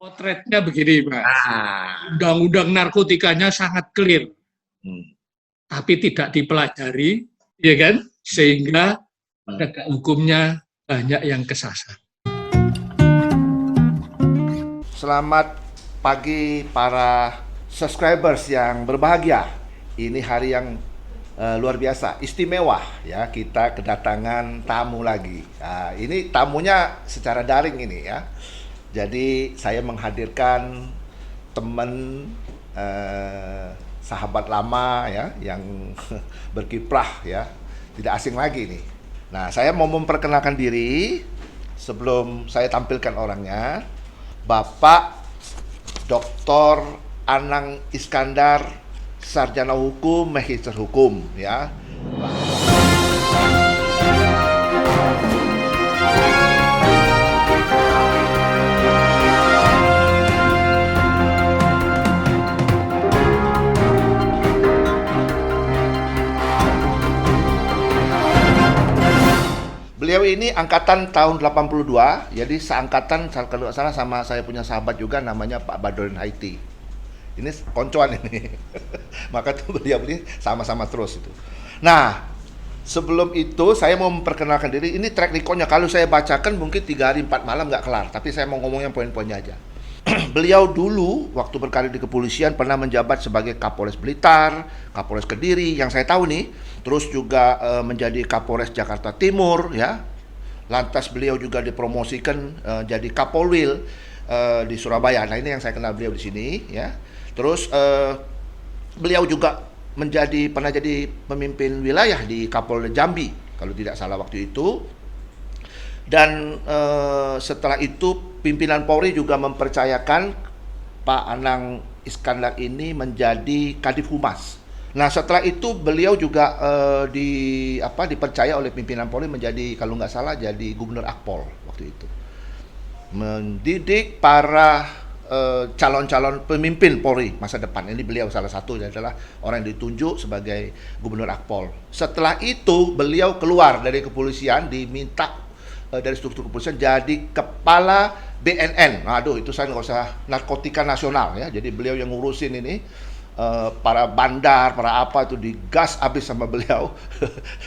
Potretnya begini, Mas. Nah, Undang-undang narkotikanya sangat clear, hmm. tapi tidak dipelajari, ya kan? Sehingga penegak hukumnya banyak yang kesasar. Selamat pagi para subscribers yang berbahagia. Ini hari yang luar biasa, istimewa ya. Kita kedatangan tamu lagi. Nah, ini tamunya secara daring ini ya. Jadi saya menghadirkan teman sahabat lama ya yang berkiprah ya, tidak asing lagi nih. Nah, saya mau memperkenalkan diri sebelum saya tampilkan orangnya. Bapak Dr. Anang Iskandar, Sarjana Hukum, Magister Hukum ya. Beliau ini angkatan tahun 82, jadi seangkatan kalau nggak salah sama saya punya sahabat juga namanya Pak Badrodin Haiti. Ini koncoan ini. Maka tuh beliau ini sama-sama terus itu. Nah, sebelum itu saya mau memperkenalkan diri. Ini track recordnya kalau saya bacakan mungkin 3 hari 4 malam nggak kelar. Tapi saya mau ngomong yang poin-poinnya aja. Beliau dulu waktu berkarir di kepolisian pernah menjabat sebagai Kapolres Blitar, Kapolres Kediri yang saya tahu nih, terus juga menjadi Kapolres Jakarta Timur ya. Lantas beliau juga dipromosikan jadi Kapolwil di Surabaya. Nah, ini yang saya kenal beliau di sini ya. Terus beliau juga pernah jadi pemimpin wilayah di Kapolda Jambi kalau tidak salah waktu itu. Dan setelah itu pimpinan Polri juga mempercayakan Pak Anang Iskandar ini menjadi Kadif Humas. Nah, setelah itu beliau juga dipercaya oleh pimpinan Polri menjadi kalau nggak salah jadi Gubernur Akpol waktu itu. Mendidik para calon-calon pemimpin Polri masa depan. Ini beliau salah satu adalah orang yang ditunjuk sebagai Gubernur Akpol. Setelah itu beliau keluar dari kepolisian, diminta dari struktur kepolisian jadi kepala BNN. Aduh, itu saya nggak usah, narkotika nasional ya. Jadi beliau yang ngurusin ini para bandar, para apa itu digas habis sama beliau.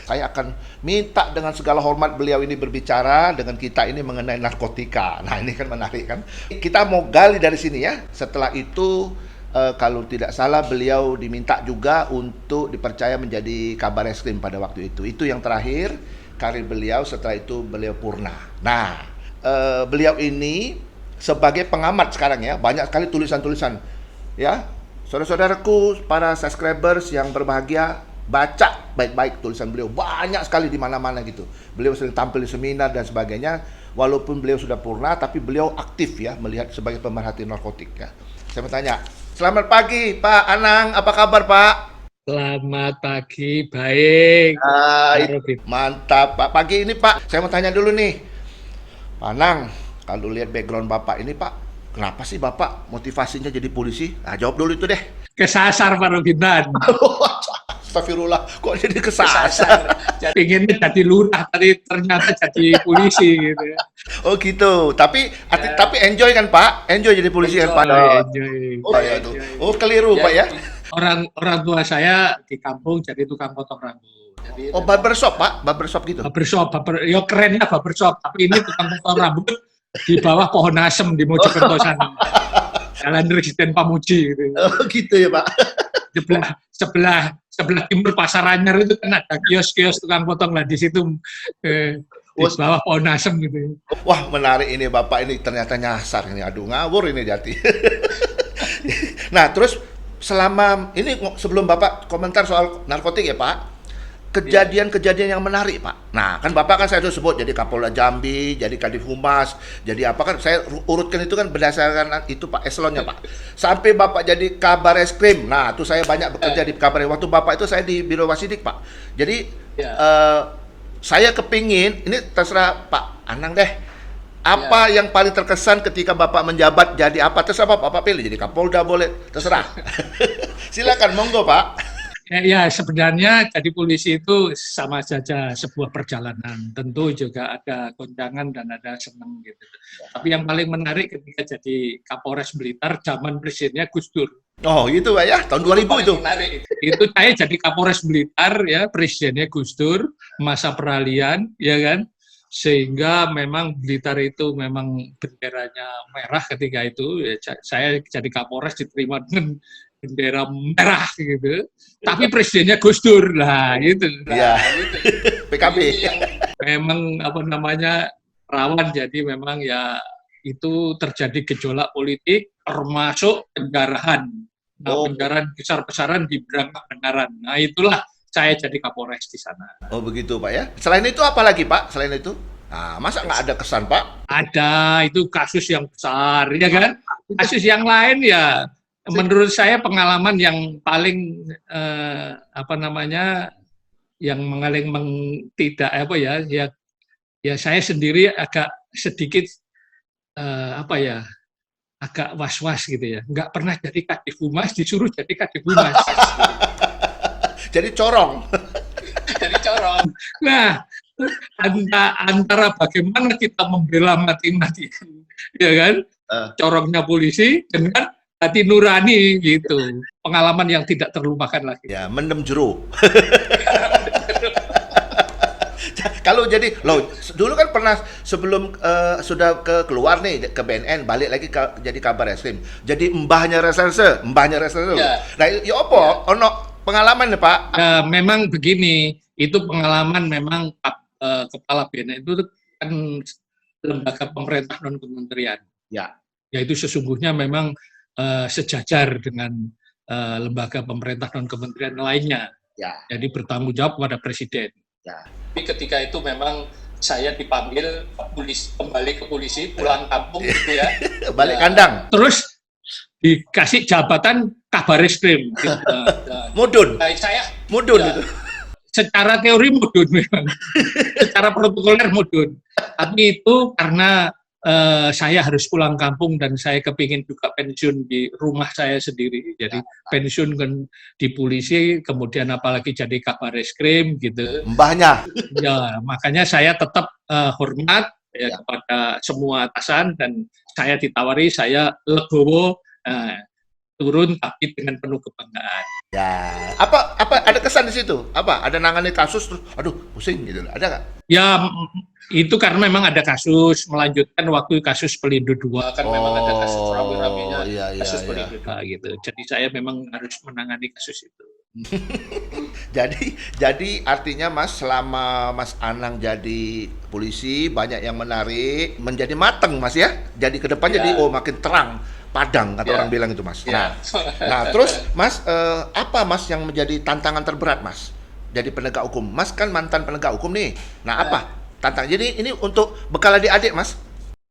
Saya akan minta dengan segala hormat beliau ini berbicara dengan kita ini mengenai narkotika. Nah, ini kan menarik kan. Kita mau gali dari sini ya. Setelah itu kalau tidak salah beliau diminta juga untuk dipercaya menjadi Kabar Eskrim pada waktu itu. Itu yang terakhir karir beliau. Setelah itu beliau purna. Nah, beliau ini sebagai pengamat sekarang ya, banyak sekali tulisan-tulisan ya. Saudara-saudaraku, para subscribers yang berbahagia, baca baik-baik tulisan beliau, banyak sekali di mana-mana gitu. Beliau sering tampil di seminar dan sebagainya. Walaupun beliau sudah purna, tapi beliau aktif ya melihat sebagai pemerhati narkotik ya. Saya mau tanya, selamat pagi Pak Anang, apa kabar Pak? Selamat pagi, baik. Mantap Pak. Pagi ini Pak, saya mau tanya dulu nih, Pak Anang, kalau lihat background Bapak ini Pak, kenapa sih Bapak motivasinya jadi polisi? Nah, jawab dulu itu deh. Kesasar Pak Robinan. Astagfirullah, kok jadi kesasar? Pengennya jadi lurah, tapi ternyata jadi polisi gitu ya. Oh gitu, tapi enjoy kan Pak? Enjoy jadi polisi kan Pak? Enjoy. Oh ya itu. Oh keliru Pak ya? Orang tua saya di kampung jadi tukang potong rambut. Jadi, Oh barbershop Pak? Barbershop gitu? Barbershop, ya kerennya barbershop, tapi ini tukang potong rambut di bawah pohon asem di Mojokerto sana. Jalan Residen Pamuji gitu. Oh gitu ya Pak? Sebelah timur Pasar Anyar itu kan ada kios-kios tukang potong lah di situ di bawah pohon asem gitu. Wah menarik ini Bapak ini ternyata nyasar ini, aduh ngawur ini Jati. Nah terus selama ini sebelum Bapak komentar soal narkotik ya Pak, kejadian-kejadian yang menarik Pak. Nah kan Bapak kan saya sudah sebut jadi Kapolda Jambi, jadi Kadif Humas, jadi apa kan saya urutkan itu kan berdasarkan itu Pak eselonnya Pak. Sampai Bapak jadi Kabar Eskrim. Nah itu saya banyak bekerja di Kabar. Waktu Bapak itu saya di Biro Wasidik Pak. Jadi saya kepingin, ini terserah Pak Anang deh. Apa yang paling terkesan ketika Bapak menjabat jadi apa? Terserah Bapak pilih, jadi Kapolda boleh, terserah. Silakan, monggo Pak. Ya, sebenarnya jadi polisi itu sama saja sebuah perjalanan. Tentu juga ada goncangan dan ada senang gitu. Tapi yang paling menarik ketika jadi Kapolres Blitar zaman presidennya Gus Dur. Oh, itu Pak ya, tahun 2000 itu. Menarik. Itu saya jadi Kapolres Blitar ya, presidennya Gus Dur, masa peralihan, ya kan? Sehingga memang Blitar itu memang benderanya merah ketika itu. Ya, saya jadi Kapolres diterima dengan bendera merah gitu. Tapi presidennya Gus Dur lah itu. Iya. PKB. Memang apa namanya rawan, jadi memang ya itu terjadi gejolak politik termasuk pendarahan. Nah, pendarahan besar-besaran di berangkat pendarahan. Nah, itulah saya jadi Kapolres di sana. Oh begitu Pak ya. Selain itu apa lagi Pak? Selain itu? Nah, masa nggak ada kesan Pak? Ada, itu kasus yang besar, ya kan? Kasus yang lain ya, menurut saya pengalaman yang paling apa namanya, yang tidak apa ya, ya saya sendiri agak sedikit apa ya, agak was-was gitu ya. Nggak pernah jadi Kadif Humas, disuruh jadi Kadif Humas. Jadi corong. Jadi corong. Nah, antara bagaimana kita membela mati-matian, ya kan? Corongnya polisi dengan hati nurani gitu. Pengalaman yang tidak terlupakan lagi. Ya, mendem jeruk. Kalau jadi, loh, dulu kan pernah sebelum sudah keluar nih ke BNN, balik lagi jadi kabar eskrim. Jadi mbahnya reserse. Ya. Nah, ya apa? Ya. Ono pengalaman ya Pak? Memang begini, itu pengalaman memang Kepala BNN itu kan lembaga pemerintah non kementerian. Ya. Yaitu sesungguhnya memang sejajar dengan lembaga pemerintah non kementerian lainnya. Ya. Jadi bertanggung jawab kepada presiden. Ya. Tapi ketika itu memang saya dipanggil kembali ke polisi, pulang kampung gitu ya. Balik kandang. Terus dikasih jabatan kabar eskrim. Gitu. Mudun. Nah, saya mudun ya, itu. Secara teori mudun memang. Secara protokoler mudun. Tapi itu karena saya harus pulang kampung dan saya kepingin juga pensiun di rumah saya sendiri. Jadi pensiun kan di polisi, kemudian apalagi jadi kabar eskrim gitu. Mbahnya. Ya, makanya saya tetap hormat ya, kepada semua atasan, dan saya ditawari, saya legowo turun tapi dengan penuh kebanggaan. Ya, apa ada kesan di situ? Apa? Ada nangani kasus terus, aduh pusing gitu, ada nggak? Ya, itu karena memang ada kasus melanjutkan waktu kasus Pelindo 2 kan memang ada kasus rame-ramenya kasus Pelindo 2 gitu. Jadi saya memang harus menangani kasus itu. jadi artinya Mas, selama Mas Anang jadi polisi banyak yang menarik, menjadi mateng Mas ya. Jadi ke depan jadi makin terang. Padang kata orang bilang itu Mas. Nah terus Mas, apa Mas yang menjadi tantangan terberat Mas jadi penegak hukum? Mas kan mantan penegak hukum nih. Nah apa tantangan? Jadi ini untuk bekal adik-adik Mas.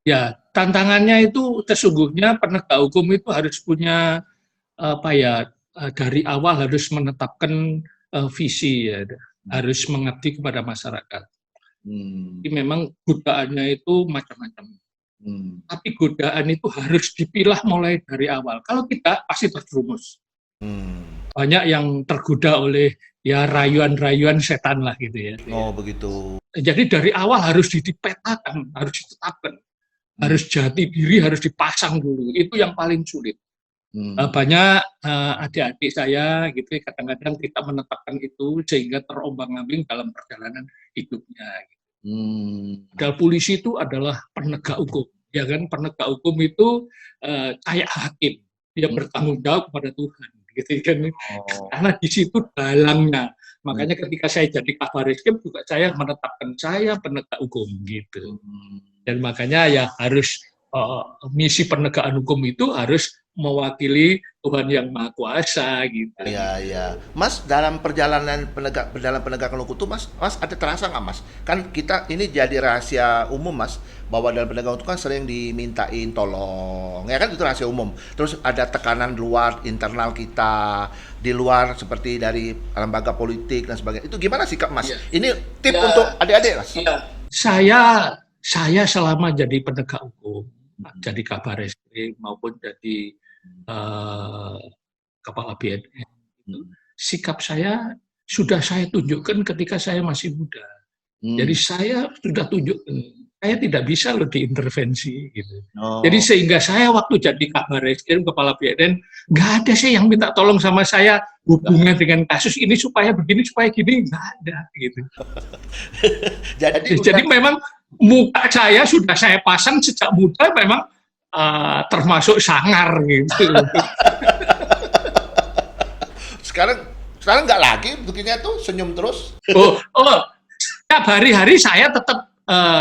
Ya, tantangannya itu sesungguhnya penegak hukum itu harus punya apa ya, dari awal harus menetapkan visi ya, harus mengerti kepada masyarakat. Jadi memang godaannya itu macam-macam. Tapi godaan itu harus dipilah mulai dari awal. Kalau tidak, pasti terjerumus. Banyak yang tergoda oleh ya rayuan-rayuan setan lah gitu ya. Oh begitu. Jadi dari awal harus dipetakan, harus ditetapkan, harus jati diri, harus dipasang dulu. Itu yang paling sulit. Banyak adik-adik saya gitu kadang-kadang kita menetapkan itu sehingga terombang-ambing dalam perjalanan hidupnya. Padahal polisi itu adalah penegak hukum, ya kan? Penegak hukum itu kayak hakim, dia bertanggung jawab kepada Tuhan, gitu kan? Karena di situ dalangnya. Makanya ketika saya jadi kabar eskrim juga saya menetapkan saya penegak hukum, gitu. Dan makanya ya harus misi penegakan hukum itu harus mewakili Tuhan yang Maha Kuasa gitu. Iya. Mas, dalam perjalanan penegakan hukum itu Mas ada terasa nggak Mas? Kan kita ini jadi rahasia umum Mas, bahwa dalam penegakan hukum kan sering dimintain tolong, ya kan, itu rahasia umum. Terus ada tekanan luar internal kita, di luar seperti dari lembaga politik dan sebagainya. Itu gimana sikap Mas? Ini tip untuk adik-adik Mas. Saya selama jadi penegak hukum, jadi kabar eskrim maupun jadi kepala BNN, sikap saya sudah saya tunjukkan ketika saya masih muda. Jadi saya sudah tunjukkan, saya tidak bisa loh diintervensi gitu. Jadi sehingga saya waktu jadi Kabar Reskrim, Kepala BNN, nggak ada sih yang minta tolong sama saya hubungan dengan kasus ini supaya begini, supaya gini, nggak ada gitu. Jadi memang muka saya sudah saya pasang sejak muda memang termasuk sangar gitu. Sekarang nggak lagi begini tuh, senyum terus. Setiap hari-hari saya tetap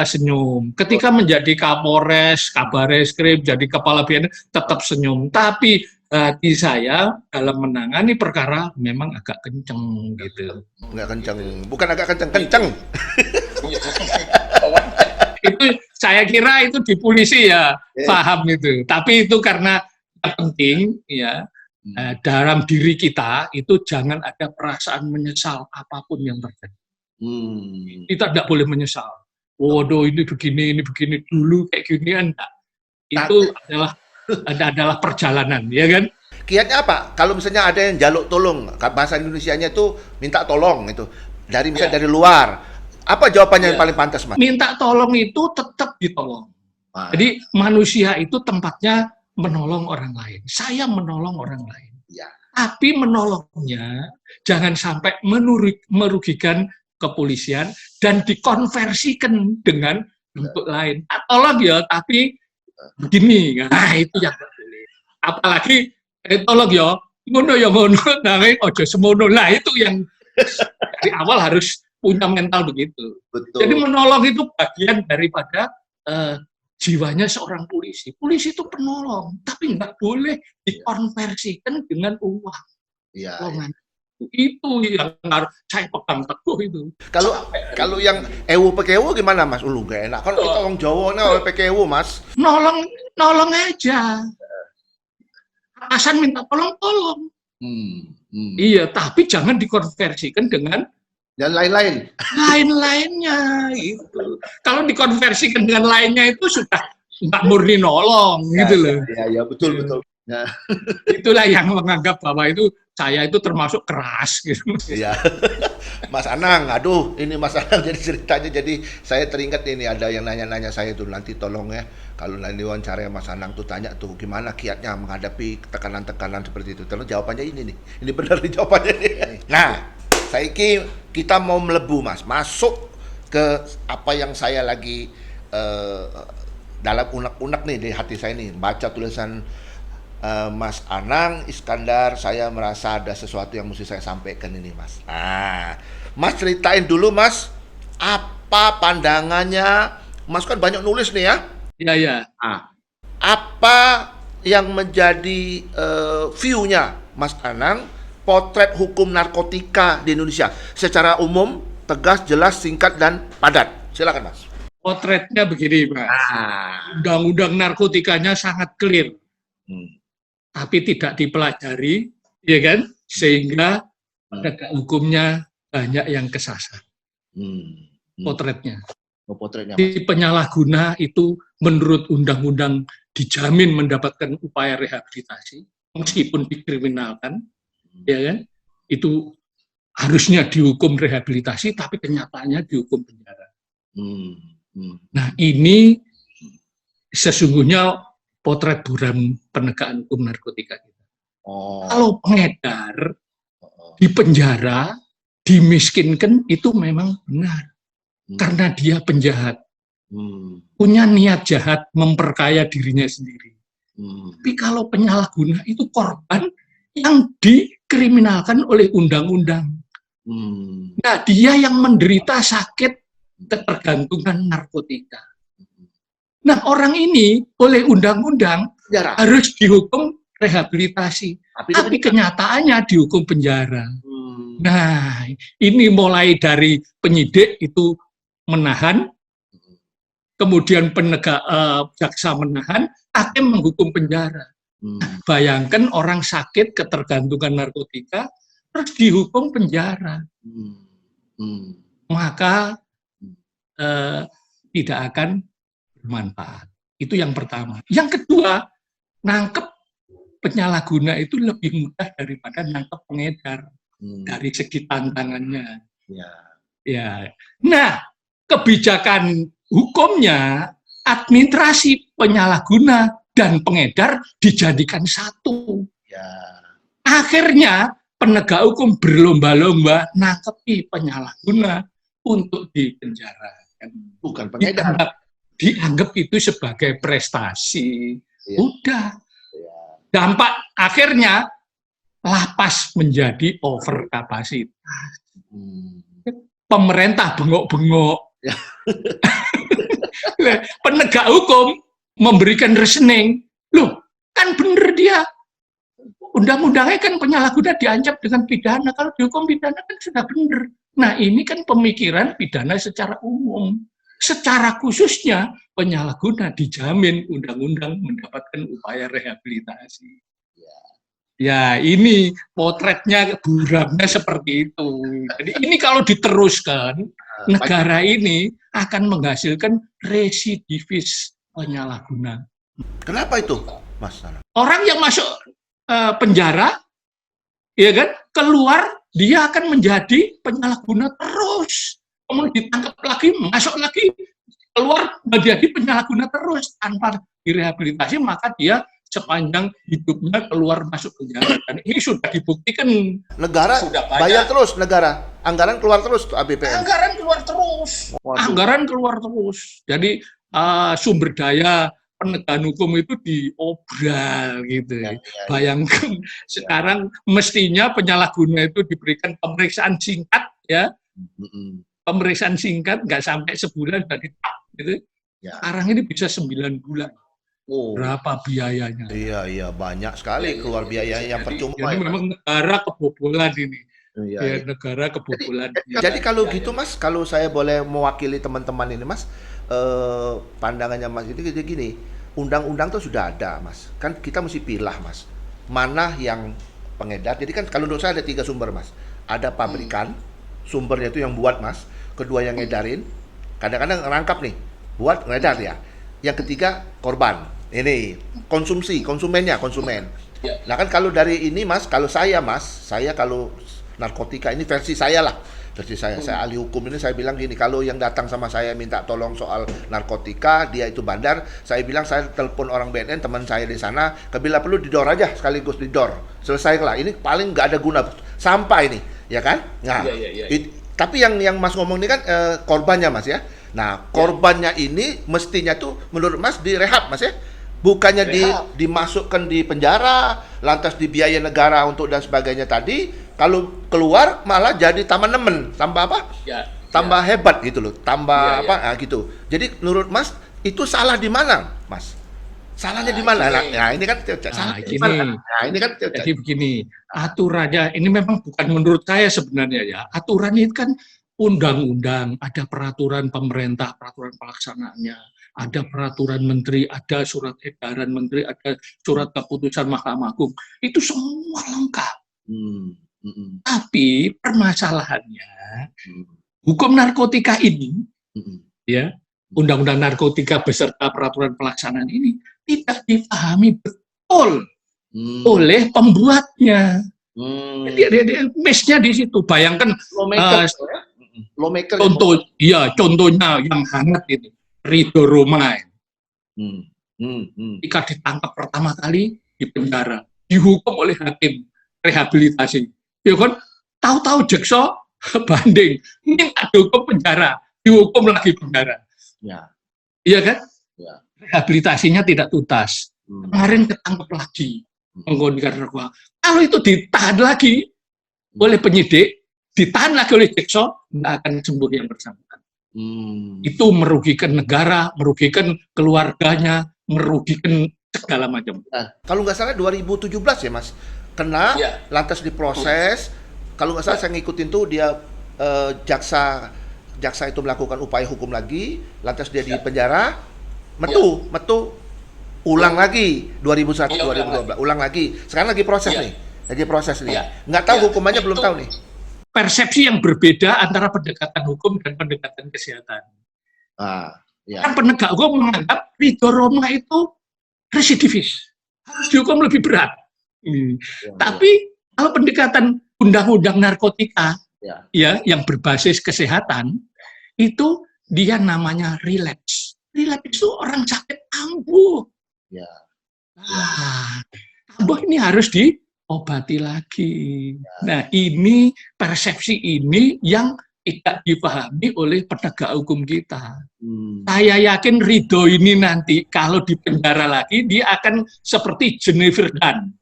senyum. Ketika menjadi Kapolres, Kabar Reskrim, jadi Kepala BNN tetap senyum. Tapi hati saya dalam menangani perkara memang agak kenceng gitu. Nggak kenceng, bukan agak kenceng. Itu saya kira itu di polisi ya paham itu. Tapi itu karena penting ya. Dalam diri kita itu jangan ada perasaan menyesal apapun yang terjadi. Kita tidak boleh menyesal. Waduh ini begini dulu kayak gini enggak. Itu adalah perjalanan, ya kan? Kiatnya apa? Kalau misalnya ada yang jaluk tolong, bahasa Indonesianya itu minta tolong itu dari misalnya dari luar. Apa jawabannya yang paling pantas, Mas? Minta tolong itu tetap ditolong. Jadi manusia itu tempatnya menolong orang lain. Saya menolong orang lain. Tapi menolongnya jangan sampai merugikan kepolisian dan dikonversikan dengan bentuk lain. Tolong ya, tapi begini. Nah, itu yang tidak boleh. Apalagi tolong ya, ngono ya ngono, nanging ojo semono. Lah itu yang dari awal harus punya mental begitu. Betul. Jadi menolong itu bagian daripada jiwanya seorang polisi. Polisi itu penolong, tapi nggak boleh dikonversikan dengan uang. Itu yang harus saya pegang teguh itu. Kalau yang ewu pekewu gimana, Mas? Gak enak. Kalau kita orang Jawa nih pekewu, Mas. Nolong aja. Atasan minta tolong. Iya, tapi jangan dikonversikan dengan dan lain-lain. Lain-lainnya itu. Kalau dikonversikan dengan lainnya itu sudah nggak murni nolong gitu loh. Iya, betul. Nah. Itulah yang menganggap bahwa itu saya itu termasuk keras gitu. Iya. Mas Anang, aduh ini Mas Anang jadi ceritanya, jadi saya teringat ini ada yang nanya-nanya saya tuh, nanti tolong ya kalau nanti wawancara Mas Anang tuh tanya tuh gimana kiatnya menghadapi tekanan-tekanan seperti itu. Terus jawabannya ini nih. Ini benar nih jawabannya nih. Nah, saiki kita mau melebu, Mas, masuk ke apa yang saya lagi dalam unek-unek nih di hati saya nih, baca tulisan Mas Anang Iskandar, saya merasa ada sesuatu yang mesti saya sampaikan ini, Mas. Nah, Mas ceritain dulu, Mas, apa pandangannya? Mas kan banyak nulis nih ya. Iya. Apa yang menjadi view-nya Mas Anang potret hukum narkotika di Indonesia secara umum, tegas, jelas, singkat, dan padat? Silakan, Mas. Potretnya begini, Mas. Undang-undang narkotikanya sangat clear. Tapi tidak dipelajari, ya kan? Sehingga penegak hukumnya banyak yang kesasar. Potretnya. Di penyalahguna itu menurut undang-undang dijamin mendapatkan upaya rehabilitasi, meskipun dikriminalkan, ya kan? Itu harusnya dihukum rehabilitasi, tapi kenyataannya dihukum penjara. Nah, ini sesungguhnya potret buram penegakan hukum narkotika kita. Kalau pengedar di penjara, dimiskinkan, itu memang benar. Karena dia penjahat. Punya niat jahat memperkaya dirinya sendiri. Tapi kalau penyalahguna itu korban yang dikriminalkan oleh undang-undang. Nah, dia yang menderita sakit ketergantungan narkotika. Nah, orang ini oleh undang-undang harus dihukum rehabilitasi, tapi kenyataannya dihukum penjara. Nah, ini mulai dari penyidik itu menahan, kemudian jaksa menahan, hakim menghukum penjara. Nah, bayangkan orang sakit ketergantungan narkotika terus dihukum penjara, maka tidak akan bermanfaat. Itu yang pertama. Yang kedua, nangkep penyalahguna itu lebih mudah daripada nangkep pengedar. dari segi tantangannya. Ya. Ya. Nah, kebijakan hukumnya administrasi penyalahguna dan pengedar dijadikan satu. Ya. Akhirnya penegak hukum berlomba-lomba nangkepi penyalahguna untuk dipenjarakan. Bukan pengedar. Dianggap itu sebagai prestasi. Ya. Udah. Ya. Dampak akhirnya lapas menjadi over kapasitas. Pemerintah bengok-bengok. Ya. Penegak hukum memberikan reasoning. Loh, kan bener dia. Undang-undangnya kan penyalahguna diancam dengan pidana. Kalau dihukum pidana kan sudah bener. Nah, ini kan pemikiran pidana secara umum. Secara khususnya penyalahguna dijamin undang-undang mendapatkan upaya rehabilitasi. Ya, ini potretnya buramnya seperti itu. Jadi ini kalau diteruskan, negara ini akan menghasilkan residivis penyalahguna. Kenapa itu, Mas? Orang yang masuk penjara, ya kan, keluar dia akan menjadi penyalahguna terus. Kemudian ditangkap lagi, masuk lagi, keluar menjadi penyalahguna terus tanpa direhabilitasi, maka dia sepanjang hidupnya keluar masuk penjara. Dan ini sudah dibuktikan. Negara bayar terus, negara. Anggaran keluar terus tuh APBN. Anggaran keluar terus. Waduh. Anggaran keluar terus. Jadi sumber daya penegakan hukum itu diobral gitu. Ya. Bayangkan sekarang mestinya penyalahguna itu diberikan pemeriksaan singkat ya. Pemeriksaan singkat nggak sampai sebulan sudah ditangkap gitu. Ya. Sekarang ini bisa 9 bulan. Oh. Berapa biayanya? Iya, banyak sekali keluar biaya yang percuma. Jadi memang negara kebobolan ini. Ya, negara kebobolan. Jadi kalau gitu Mas, kalau saya boleh mewakili teman-teman ini Mas, pandangannya Mas ini gini, undang-undang tuh sudah ada Mas, kan kita mesti pilih Mas, mana yang pengedar. Jadi kan kalau menurut saya ada 3 sumber Mas, ada pabrikan, sumbernya itu yang buat Mas, kedua yang ngedarin, kadang-kadang ngerangkap nih, buat ngedar ya, yang ketiga korban. Ini konsumen. Nah kan kalau dari ini Mas, kalau saya kalau narkotika ini versi saya lah, saya ahli hukum ini, saya bilang gini, kalau yang datang sama saya minta tolong soal narkotika, dia itu bandar, saya bilang saya telepon orang BNN, teman saya di sana, bila perlu didor aja sekaligus didor, selesai lah, ini paling nggak ada guna, sampah ini, ya kan? Nah, tapi yang Mas ngomong ini kan korbannya Mas ya. Nah, korbannya ini mestinya tuh menurut Mas direhab Mas ya? Bukannya dimasukkan di penjara, lantas dibiayai negara untuk dan sebagainya tadi, kalau keluar malah jadi tambah nemen, tambah apa? Tambah hebat gitu loh, tambah apa? Gitu. Jadi menurut Mas itu salah di mana, Mas? Salahnya di mana? Nah, ini kan jadi begini, aturannya ini memang bukan menurut saya sebenarnya ya. Aturan itu kan undang-undang, ada peraturan pemerintah, peraturan pelaksanaannya, ada peraturan menteri, ada surat edaran menteri, ada surat keputusan Mahkamah Agung. Itu semua lengkap. Tapi permasalahannya, hukum narkotika ini, ya, undang-undang narkotika beserta peraturan pelaksanaan ini tidak dipahami betul oleh pembuatnya. Miss-nya di situ. Bayangkan lawmaker contohnya yang hangat ini, Ridho Roma. Ketika ditangkap pertama kali di penjara, dihukum oleh hakim rehabilitasi. Ya kan? Tahu-tahu jaksa banding, ini tak dihukum penjara, dihukum lagi penjara. Iya kan? Rehabilitasinya tidak tuntas. Kemarin ketangkep lagi menggunakan narkoba. Kalau itu ditahan lagi oleh penyidik, ditahan lagi oleh jaksa, nggak akan sembuh yang bersangkutan. Itu merugikan negara, merugikan keluarganya, merugikan segala macam. Kalau nggak salah 2017 ya Mas, kena, lantas diproses. Kalau nggak salah saya ngikutin tuh dia jaksa itu melakukan upaya hukum lagi, lantas dia di penjara, metu ulang lagi 2001 2012 ulang lagi. Sekarang lagi proses nih. Nggak tahu hukumannya, belum tahu nih. Persepsi yang berbeda antara pendekatan hukum dan pendekatan kesehatan. Kan penegak hukum menganggap Ridho Roma itu residivis, harus dihukum lebih berat. Tapi kalau pendekatan undang-undang narkotika Ya. ya yang berbasis kesehatan itu dia namanya relapse. Relapse itu orang sakit kambuh. Ya. Nah, kambuh ini harus diobati lagi. Nah, ini persepsi ini yang tidak dipahami oleh penegak hukum kita. Saya yakin Ridho ini nanti kalau di penjara lagi dia akan seperti Jennifer Dunn.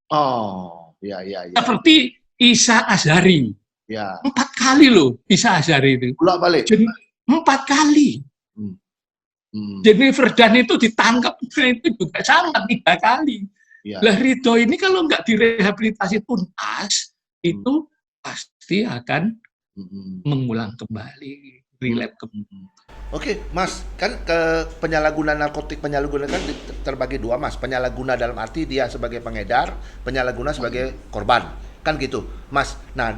Oh, ya. Seperti Isa Azhari. Ya. 4 kali loh Isa Azhari itu. Bolak balik. 4 kali. Jennifer Dunn itu ditangkap itu juga sama 3 kali. Ya. Lah Ridho ini kalau nggak direhabilitasi tuntas itu pasti akan mengulang kembali, relapse kembali. Oke, Mas, kan ke penyalahguna narkotik penyalahguna kan terbagi 2, Mas. Penyalahguna dalam arti dia sebagai pengedar, penyalahguna sebagai korban, kan gitu, Mas. Nah,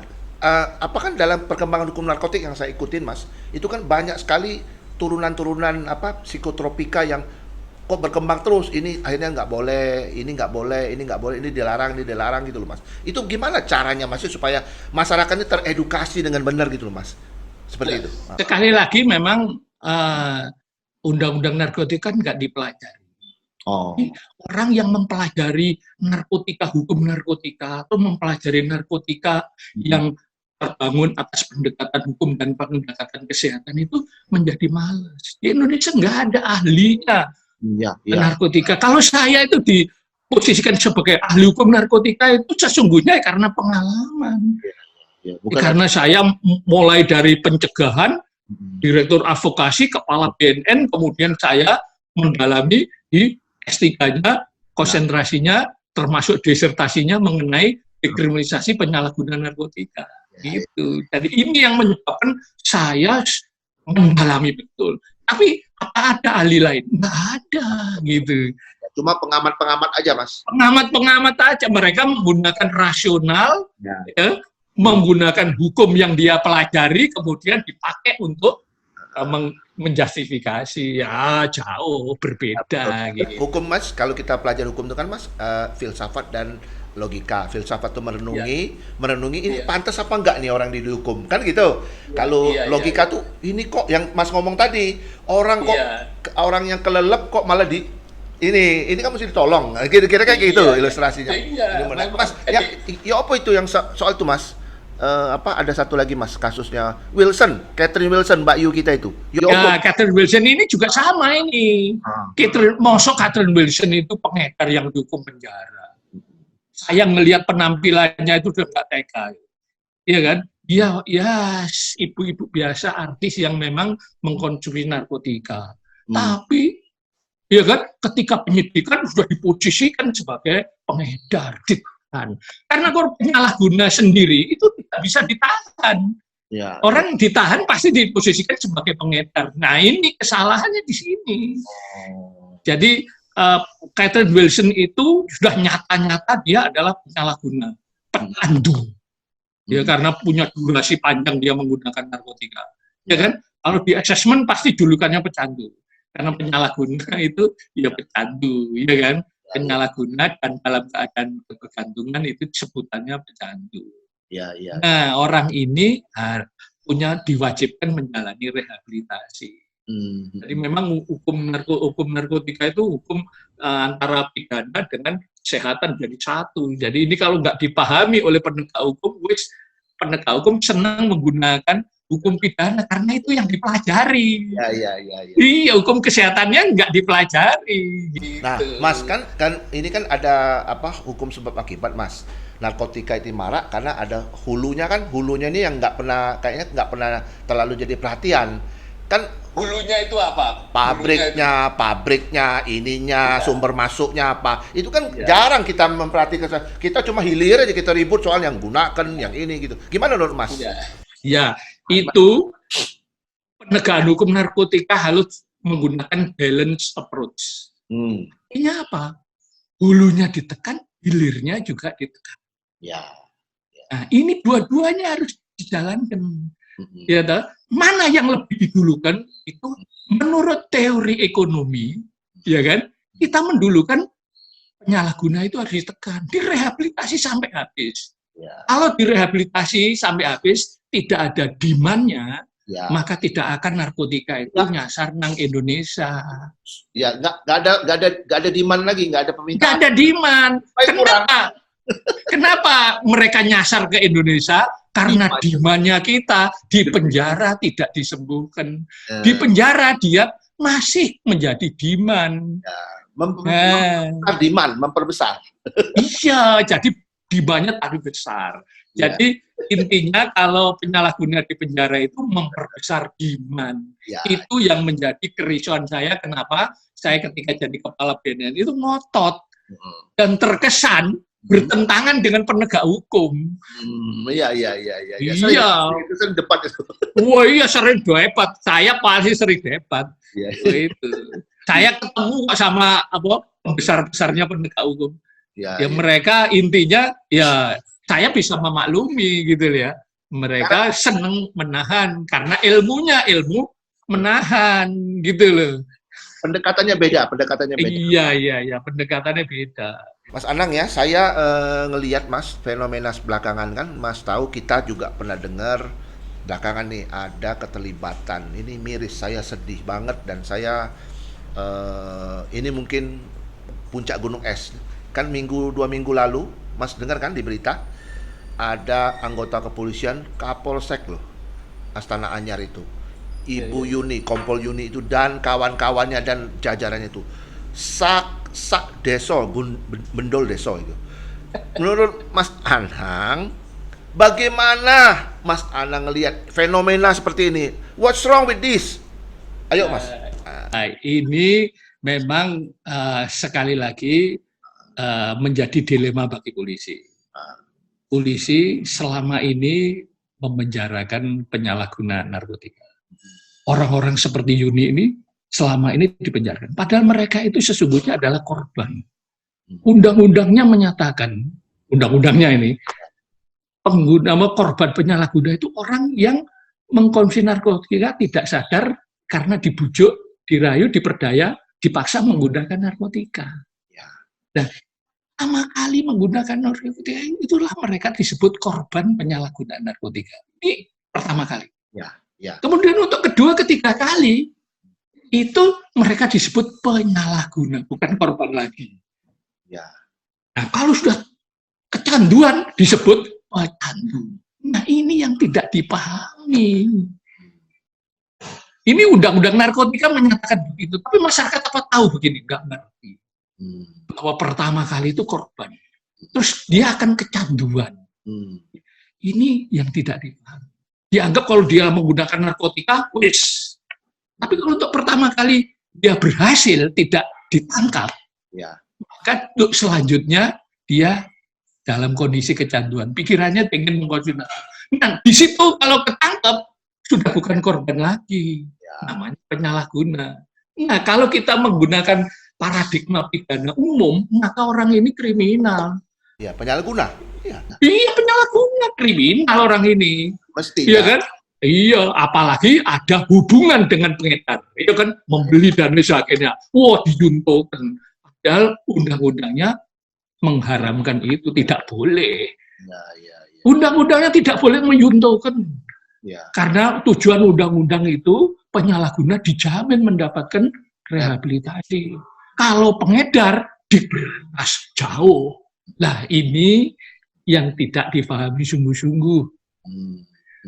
apakah dalam perkembangan hukum narkotik yang saya ikutin, Mas, itu kan banyak sekali turunan-turunan psikotropika yang kok berkembang terus, ini akhirnya nggak boleh, ini nggak boleh, ini nggak boleh, ini dilarang gitu loh, Mas. Itu gimana caranya, Mas, supaya masyarakatnya teredukasi dengan benar gitu loh, Mas? Seperti itu. Sekali lagi memang undang-undang narkotika nggak dipelajari. Orang yang mempelajari narkotika, hukum narkotika, atau mempelajari narkotika yang terbangun atas pendekatan hukum dan pendekatan kesehatan itu menjadi malas. Di Indonesia nggak ada ahlinya narkotika. Kalau saya itu diposisikan sebagai ahli hukum narkotika itu sesungguhnya karena pengalaman. Karena saya mulai dari pencegahan, direktur advokasi, kepala BNN, kemudian saya mendalami di S3-nya, konsentrasinya, termasuk disertasinya mengenai dekriminalisasi penyalahgunaan narkotika. Gitu. Jadi ini yang menyebabkan saya mendalami betul. Tapi apa ada ahli lain? Nggak ada, gitu. Cuma pengamat-pengamat aja, Mas. Pengamat-pengamat aja. Mereka menggunakan rasional, ya, menggunakan hukum yang dia pelajari, kemudian dipakai untuk menjustifikasi. Ya, jauh berbeda. Gitu. Hukum, Mas, kalau kita pelajari hukum itu kan, Mas, filsafat dan logika. Filsafat itu merenungi ini pantas apa enggak nih orang dihukum, kan gitu. Kalau logika tuh ini kok yang Mas ngomong tadi, orang kok orang yang kelelep kok malah ini kan mesti ditolong. Kira-kira kayak gitu ilustrasinya. Mas, ya apa itu yang soal itu, Mas? Ada satu lagi, Mas, kasusnya Catherine Wilson, Mbak Yu kita itu. Catherine Wilson ini juga sama ini. Catherine Wilson itu pengedar yang dihukum penjara. Saya ngelihat penampilannya itu udah nggak teka, iya kan? Dia ibu-ibu biasa, artis yang memang mengkonsumsi narkotika. Tapi, ya kan, ketika penyidikan sudah diposisikan sebagai pengedar, ditahan. Karena penyalahguna sendiri itu tidak bisa ditahan. Orang ditahan pasti diposisikan sebagai pengedar. Nah, ini kesalahannya di sini. Jadi Catherine Wilson itu sudah nyata-nyata dia adalah penyalahguna, pecandu. Ya, karena punya durasi panjang dia menggunakan narkotika. Ya kan? Kalau di assessment pasti julukannya pecandu. Karena penyalahguna itu ya pecandu, ya kan? Penyalahguna dan dalam keadaan ketergantungan itu sebutannya pecandu. Nah, orang ini diwajibkan menjalani rehabilitasi. Jadi memang hukum narkotika itu hukum antara pidana dengan kesehatan jadi satu. Jadi ini kalau nggak dipahami oleh penegak hukum senang menggunakan hukum pidana karena itu yang dipelajari. Iya, hukum kesehatannya nggak dipelajari. Gitu. Nah, Mas, kan ini kan ada hukum sebab akibat, Mas. Narkotika itu marak karena ada hulunya ini yang kayaknya nggak pernah terlalu jadi perhatian. Kan hulunya itu apa? Pabriknya, ininya, sumber masuknya apa. Itu kan jarang kita memperhatikan. Kita cuma hilir aja, kita ribut soal yang gunakan, yang ini gitu. Gimana menurut Mas? Ya, itu penegakan hukum narkotika harus menggunakan balance approach. Ini apa? Hulunya ditekan, hilirnya juga ditekan. Nah, ini dua-duanya harus dijalankan. Ya, mana yang lebih didulukan itu menurut teori ekonomi, ya kan? Kita mendulukan penyalahguna itu harus ditekan, direhabilitasi sampai habis. Kalau direhabilitasi sampai habis, tidak ada demand-nya, Ya. maka tidak akan narkotika itu nyasar nang Indonesia. Ya, nggak ada demand lagi, nggak ada Nggak permintaan. ada demand. Baik, kurang. Kenapa mereka nyasar ke Indonesia? Karena demand-nya kita di penjara tidak disembuhkan. Di penjara dia masih menjadi demand. Memperbesar demand, memperbesar. Iya, jadi demand-nya tadi besar. Jadi intinya kalau penyalahguna di penjara itu memperbesar demand. Itu yang menjadi kerisauan saya, kenapa saya ketika jadi kepala BNN itu ngotot dan terkesan bertentangan dengan penegak hukum. Iya. Itu sering debat itu. Wah iya, sering debat. Saya pasti sering debat. Itu. Saya ketemu sama besar-besarnya penegak hukum. Mereka intinya ya saya bisa memaklumi gitu ya. Mereka senang menahan karena ilmu menahan gitu loh. Pendekatannya beda. Iya, pendekatannya beda. Mas Anang ya, saya ngelihat Mas fenomena belakangan kan, Mas tahu kita juga pernah dengar belakangan nih ada keterlibatan. Ini miris, saya sedih banget dan saya ini mungkin puncak gunung es. Kan 2 minggu lalu, Mas dengar kan di berita ada anggota kepolisian Kapolsek loh, Astana Anyar itu, Ibu Yuni, Kompol Yuni itu dan kawan-kawannya dan jajarannya itu sak deso, bendol deso itu. Menurut Mas Anang, bagaimana Mas Anang ngelihat fenomena seperti ini? What's wrong with this? Ayo Mas. Ini memang sekali lagi menjadi dilema bagi polisi. Polisi selama ini memenjarakan penyalahguna narkotika. Orang-orang seperti Yuni ini selama ini dipenjarakan. Padahal mereka itu sesungguhnya adalah korban. Undang-undangnya menyatakan, undang-undangnya ini, korban penyalahguna itu orang yang mengkonsumsi narkotika tidak sadar karena dibujuk, dirayu, diperdaya, dipaksa menggunakan narkotika. Dan pertama kali menggunakan narkotika, itulah mereka disebut korban penyalahgunaan narkotika. Ini pertama kali. Kemudian untuk kedua, ketiga kali, itu mereka disebut penyalahguna, bukan korban lagi. Nah, kalau sudah kecanduan, disebut pecandu. Nah, ini yang tidak dipahami. Ini undang-undang narkotika menyatakan begitu, tapi masyarakat apa tahu begini? Nggak ngerti. Bahwa pertama kali itu korban, terus dia akan kecanduan. Ini yang tidak dipahami. Dianggap kalau dia menggunakan narkotika, wis. Tapi kalau untuk pertama kali dia berhasil tidak ditangkap, maka untuk selanjutnya dia dalam kondisi kecanduan. Pikirannya ingin mengkonsumsi. Nah, di situ kalau ketangkap sudah bukan korban lagi, namanya penyalahguna. Nah, kalau kita menggunakan paradigma pidana umum, maka orang ini kriminal. Penyalahguna. Iya, penyalahguna, kriminal orang ini. Mesti. Iya kan? Iya, apalagi ada hubungan dengan pengedar. Itu kan membeli dan sebagainya. Wah, dijuntukan. Padahal undang-undangnya mengharamkan itu, tidak boleh. Undang-undangnya tidak boleh menyuntukan. Karena tujuan undang-undang itu penyalahguna dijamin mendapatkan rehabilitasi. Kalau pengedar diberantas jauh. Nah, ini yang tidak dipahami sungguh-sungguh.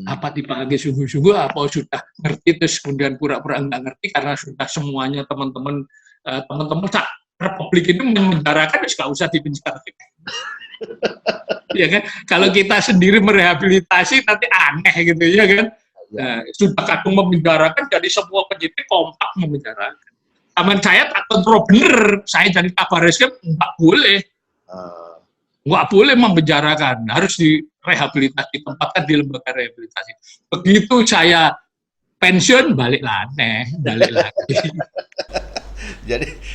Apa dipahami sungguh-sungguh, apa sudah ngerti terus kemudian pura-pura nggak ngerti karena sudah semuanya teman-teman Republik ini memenjarakan, nggak usah dipenjara. Ya kan? Kalau kita sendiri merehabilitasi nanti aneh gitu ya kan? Nah, sudah kadung memenjarakan, jadi semua penyidik kompak memenjarakan. Taman saya tak kontrol bener, saya jadi kabar reskrim nggak boleh. Nggak boleh memenjarakan, harus direhabilitasi, tempatkan di lembaga rehabilitasi. Begitu saya pensiun, balik lagi.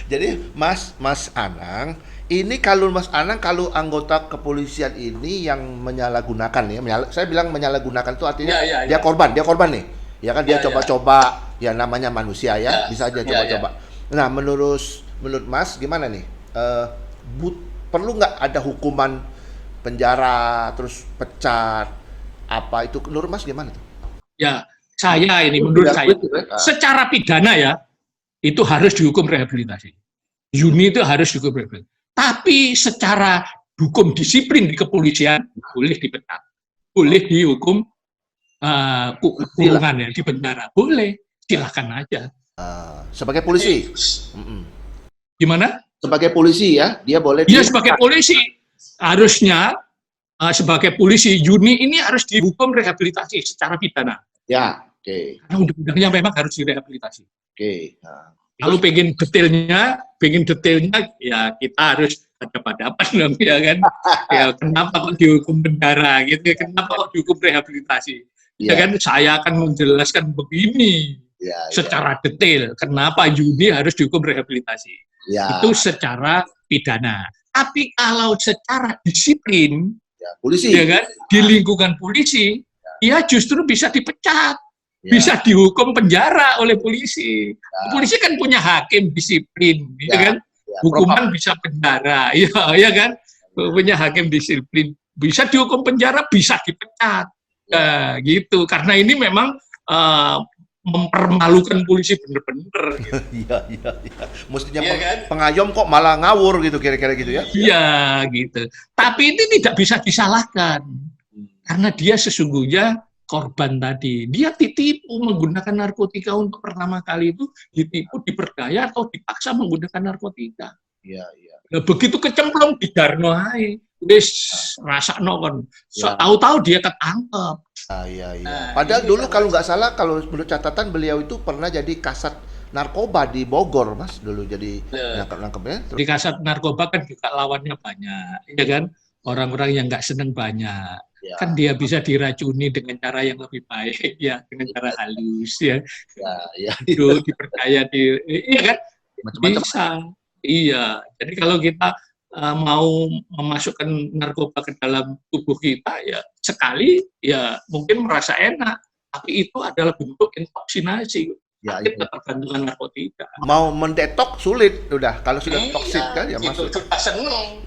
Jadi Mas Anang, ini kalau Mas Anang, kalau anggota kepolisian ini yang menyalahgunakan ya, saya bilang menyalahgunakan itu artinya dia korban nih. Ya kan dia coba-coba, ya namanya manusia ya, bisa aja coba-coba. Nah, menurut Mas gimana nih? Perlu nggak ada hukuman penjara, terus pecat, apa itu menurut Mas gimana tuh? Ya, saya ini menurut saya secara pidana ya itu harus dihukum rehabilitasi. Yuni itu harus dihukum rehabilitasi. Tapi secara hukum disiplin di kepolisian boleh dipecat, boleh dihukum kurungan ya di penjara, boleh, silahkan aja. Sebagai polisi, Gimana? sebagai polisi ya, dia boleh. Dia sebagai polisi harusnya sebagai polisi Yuni ini harus dihukum rehabilitasi secara pidana. Ya, oke. Karena undang-undangnya memang harus direhabilitasi. Oke. Kalau pengen detailnya ya kita harus hadapan dong ya kan. Ya kenapa kok dihukum penjara gitu? Kenapa kok dihukum rehabilitasi? Ya kan saya akan menjelaskan begini secara detail kenapa Yuni harus dihukum rehabilitasi. Itu secara pidana. Tapi kalau secara disiplin, polisi, ya kan, di lingkungan polisi, dia justru bisa dipecat, bisa dihukum penjara oleh polisi. Polisi kan punya hakim disiplin, ya kan, hukuman bisa penjara, ya kan, punya hakim disiplin, bisa dihukum penjara, bisa dipecat, gitu. Karena ini memang mempermalukan polisi bener-bener. Iya. Mestinya pengayom kok malah ngawur gitu, kira-kira gitu ya? Iya, gitu. Tapi ini tidak bisa disalahkan. Karena dia sesungguhnya korban tadi. Dia ditipu menggunakan narkotika untuk pertama kali itu, ditipu, diperdaya, atau dipaksa menggunakan narkotika. Iya. Nah, begitu kecemplung di Darno ae, wis rasakno kon. Tahu-tahu dia ketangkep. Iya. Padahal dulu kalau nggak salah, kalau menurut catatan beliau itu pernah jadi kasat narkoba di Bogor, Mas, dulu jadi nangkep-nangkepnya. Di kasat narkoba kan juga lawannya banyak, ya kan? Orang-orang yang nggak seneng banyak. Kan dia bisa diracuni dengan cara yang lebih baik, ya, dengan cara halus, ya. Itu diperdaya, iya kan? Bisa. Iya. Jadi kalau kita mau memasukkan narkoba ke dalam tubuh kita, ya sekali ya mungkin merasa enak, tapi itu adalah bentuk intoksinasi. Kita tergantungan narkotika. Mau mendetok sulit, udah kalau sudah toksit kan ya masuk. Seneng.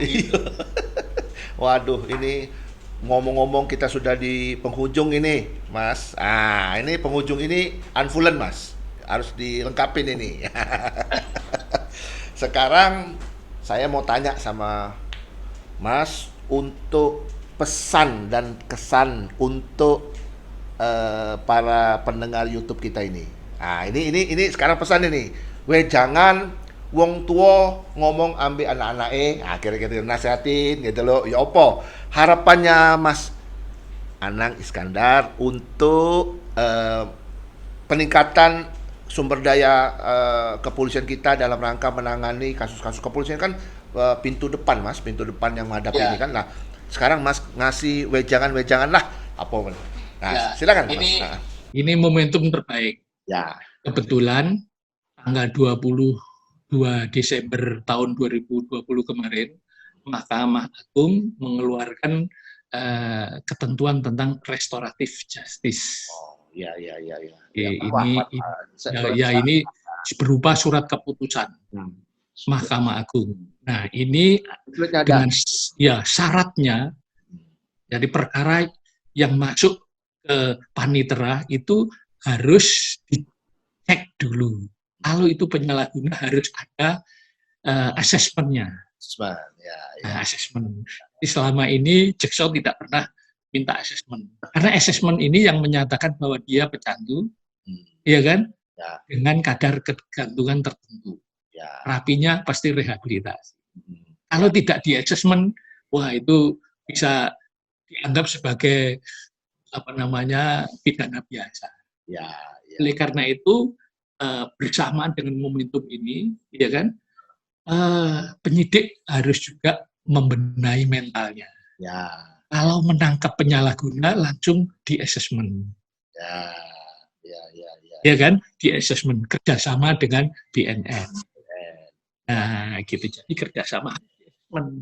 Waduh, ini ngomong-ngomong kita sudah di penghujung ini, Mas. Ini penghujung ini Anfulen, Mas. Harus dilengkapin ini. Sekarang saya mau tanya sama Mas untuk pesan dan kesan untuk para pendengar YouTube kita ini. Ini sekarang pesan ini. Jangan wong tua ngomong ambil anak-anake, kira-kira nasihatin gitu loh. Ya apa harapannya Mas Anang Iskandar untuk peningkatan sumber daya kepolisian kita dalam rangka menangani kasus-kasus kepolisian kan pintu depan, Mas, pintu depan yang menghadapi ini kan. Nah, sekarang Mas ngasih wejangan lah apa? Nah, silakan Mas. Ini momentum terbaik. Ya. Kebetulan tanggal 22 Desember tahun 2020 kemarin, Mahkamah Agung mengeluarkan ketentuan tentang restoratif justice. Ini berupa surat keputusan Mahkamah Agung. Nah, ini dengan syaratnya, jadi perkara yang masuk ke panitera itu harus dicek dulu. Kalau itu penyalahguna harus ada asesmennya. Asesmen. Selama ini Jaksa tidak pernah minta asesmen. Karena asesmen ini yang menyatakan bahwa dia pecandu, ya kan? Dengan kadar ketergantungan tertentu. Rapinya pasti rehabilitasi. Kalau tidak di asesmen, wah itu bisa dianggap sebagai pidana biasa. Oleh karena itu bersamaan dengan momentum ini, ya kan? Penyidik harus juga membenahi mentalnya. Kalau menangkap penyalahguna langsung di asesmen. Ya kan? Di asesmen kerjasama dengan BNN. Nah, gitu. Jadi kerjasama.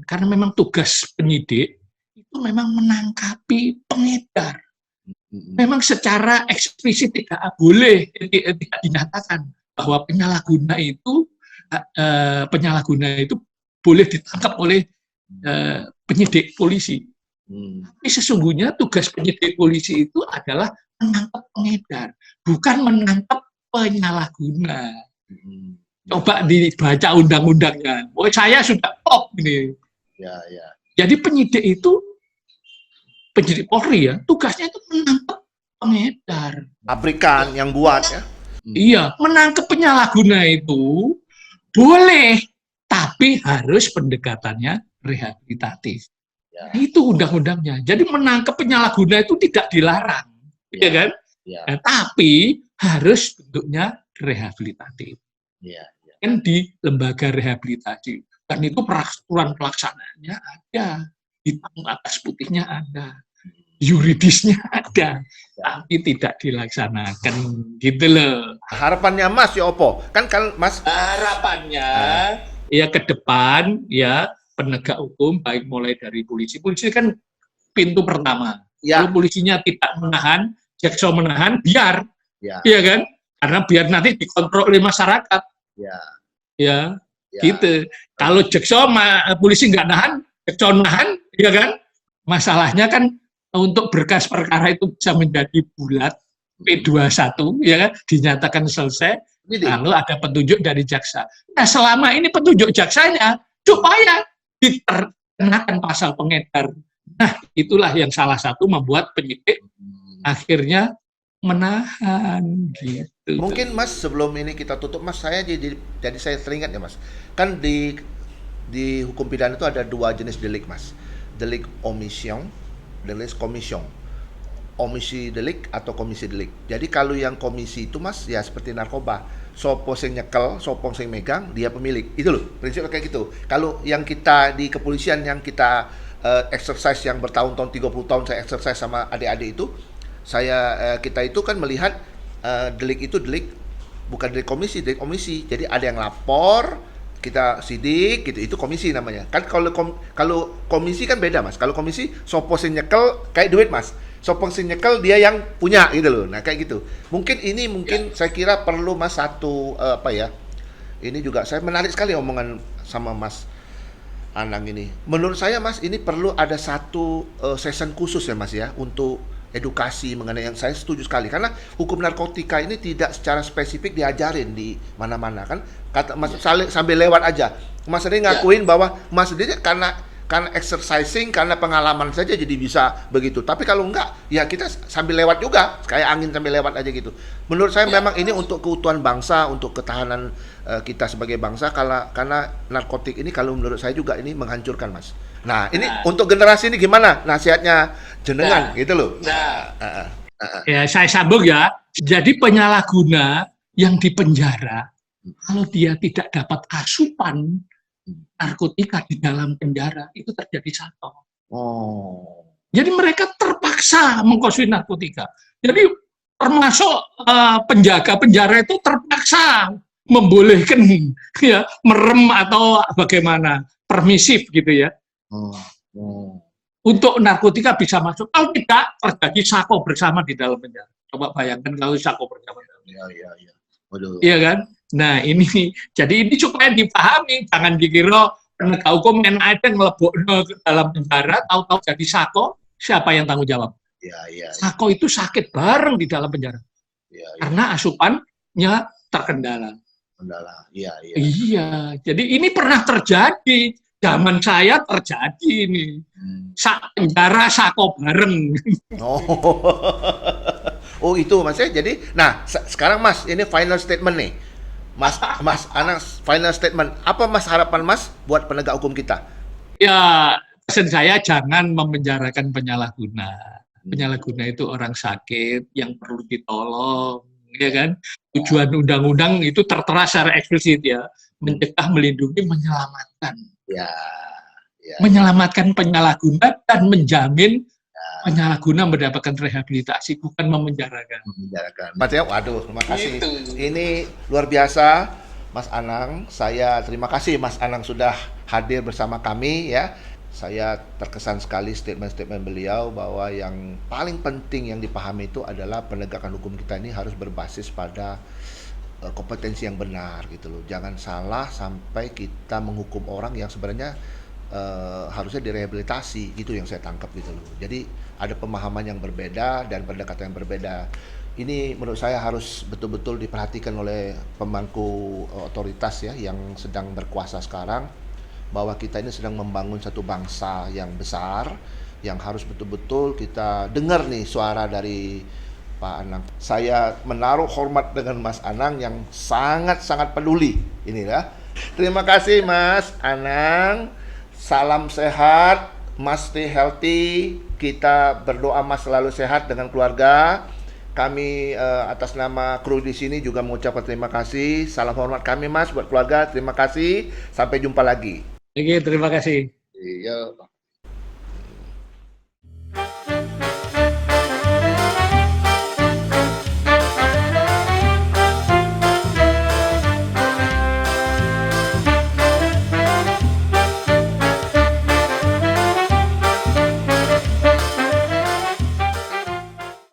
Karena memang tugas penyidik itu memang menangkapi pengedar. Memang secara eksplisit tidak boleh, tidak dinyatakan bahwa penyalahguna itu boleh ditangkap oleh penyidik polisi. Tapi sesungguhnya tugas penyidik polisi itu adalah menangkap pengedar, bukan menangkap penyalahguna. Coba dibaca undang-undangnya. Oh, saya sudah top ini. Ya, ya. Jadi penyidik Polri ya, tugasnya itu menangkap pengedar. Pabrikan yang buat ya. Iya, menangkap penyalahguna itu boleh, tapi harus pendekatannya rehabilitatif. Ya. Itu undang-undangnya. Jadi menangkap penyalahguna itu tidak dilarang, ya kan? Ya. Tapi harus bentuknya rehabilitatif. Ya, ya. Kan di lembaga rehabilitasi. Dan itu peraturan pelaksanaannya ada, hitam atas putihnya ada, yuridisnya ada, tapi tidak dilaksanakan, gitu loh. Harapannya Mas ya opo? Kan Mas Harapannya ya ke depan ya penegak hukum baik mulai dari polisi kan pintu pertama. ya, Kalau polisinya tidak menahan, jaksa menahan, biar, ya, ya kan? Karena biar nanti dikontrol oleh masyarakat. ya, Ya, ya. gitu. Kalau jaksa polisi nggak nahan, jaksa nahan, ya kan? Masalahnya kan untuk berkas perkara itu bisa menjadi bulat P21, ya kan? Dinyatakan selesai. Jadi, Lalu ada petunjuk dari jaksa. Nah, selama ini petunjuk jaksanya supaya dikenakan pasal pengedar. Nah, itulah yang salah satu membuat penyidik akhirnya menahan gitu. mungkin Mas sebelum ini kita tutup Mas, saya jadi saya teringat ya Mas. Kan di hukum pidana itu ada dua jenis delik Mas. Delik omission, delik commission. Omisi delik atau komisi delik. Jadi kalau yang komisi itu Mas ya seperti narkoba. Sopo sing nyekel, sopo sing megang, dia pemilik. Itu loh, prinsipnya kayak gitu. Kalau yang kita di kepolisian yang kita exercise yang bertahun-tahun 30 tahun saya exercise sama adik-adik itu, kita itu kan melihat delik itu delik bukan delik komisi. Jadi ada yang lapor, kita sidik gitu, itu komisi namanya. Kan kalau komisi kan beda Mas. Kalau komisi sopo sing nyekel kayak duit Mas. Sopo sing nyekel dia yang punya gitu loh. Nah, kayak gitu. Mungkin saya kira perlu Mas satu Ini juga saya menarik sekali omongan sama Mas Anang ini. Menurut saya Mas ini perlu ada satu session khusus ya Mas ya untuk edukasi mengenai yang saya setuju sekali karena hukum narkotika ini tidak secara spesifik diajarin di mana-mana kan. Kata Mas sambil lewat aja. Mas sendiri ngakuin bahwa Mas sendiri karena exercising, karena pengalaman saja jadi bisa begitu. Tapi kalau enggak, ya kita sambil lewat juga, kayak angin sambil lewat aja gitu. Menurut saya memang ini untuk keutuhan bangsa, untuk ketahanan kita sebagai bangsa, karena narkotik ini kalau menurut saya juga ini menghancurkan Mas. Nah ini untuk generasi ini gimana nasihatnya jenengan gitu loh. Ya saya sambung ya. Jadi penyalahguna yang dipenjara, kalau dia tidak dapat asupan narkotika di dalam penjara itu terjadi satu. Jadi mereka terpaksa mengkonsumsi narkotika. Jadi termasuk penjaga penjara itu terpaksa membolehkan ya merem atau bagaimana permisif gitu ya. Untuk narkotika bisa masuk. Kalau tidak terjadi sako bersama di dalam penjara. Coba bayangkan kalau sako bersama. Iya kan? Nah ini, jadi ini supaya dipahami, jangan dikira penegak hukum main aja ngelebokno ke dalam penjara, tahu-tahu jadi sako, siapa yang tanggung jawab? Sako itu sakit bareng di dalam penjara, karena asupannya terkendala. Iya, jadi ini pernah terjadi, zaman saya terjadi ini, penjara sako bareng. Oh itu Mas ya, jadi, nah sekarang Mas, ini final statement nih. Mas Anang, final statement. Apa Mas harapan Mas buat penegak hukum kita? Ya, pesan saya jangan memenjarakan penyalahguna. Penyalahguna itu orang sakit yang perlu ditolong, ya kan? Tujuan undang-undang itu tertera secara eksplisit ya, mencegah, melindungi, menyelamatkan. Menyelamatkan penyalahguna dan menjamin penyalahguna mendapatkan rehabilitasi, bukan memenjarakan. Mas ya, waduh, terima kasih. Ini luar biasa, Mas Anang. Saya terima kasih Mas Anang sudah hadir bersama kami ya. Saya terkesan sekali statement-statement beliau bahwa yang paling penting yang dipahami itu adalah penegakan hukum kita ini harus berbasis pada kompetensi yang benar gitu loh. Jangan salah sampai kita menghukum orang yang sebenarnya harusnya direhabilitasi, gitu yang saya tangkap gitu loh. Jadi ada pemahaman yang berbeda dan pendekatan yang berbeda. Ini menurut saya harus betul-betul diperhatikan oleh pemangku otoritas ya yang sedang berkuasa sekarang, bahwa kita ini sedang membangun satu bangsa yang besar yang harus betul-betul kita dengar nih suara dari Pak Anang. Saya menaruh hormat dengan Mas Anang yang sangat-sangat peduli ini ya. Terima kasih Mas Anang. Salam sehat, Mas stay healthy. Kita berdoa Mas selalu sehat dengan keluarga. Kami atas nama kru di sini juga mengucapkan terima kasih. Salam hormat kami Mas buat keluarga. Terima kasih. Sampai jumpa lagi. Oke, terima kasih. Iya.